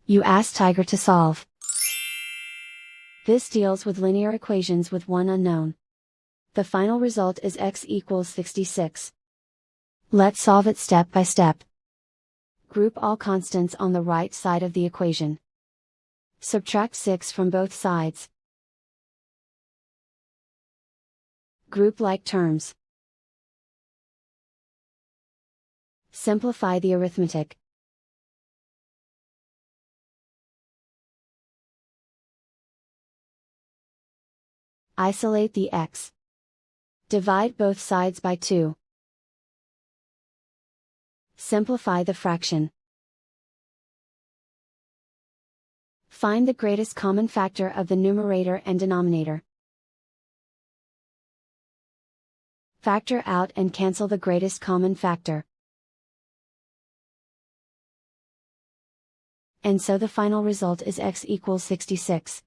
You ask Tiger to solve. This deals with linear equations with one unknown. The final result is x equals 66. Let's solve it step by step. Group all constants on the right side of the equation. Subtract 6 from both sides. Group like terms. Simplify the arithmetic. Isolate the x. Divide both sides by 2. Simplify the fraction. Find the greatest common factor of the numerator and denominator. Factor out and cancel the greatest common factor. And so the final result is x equals 66.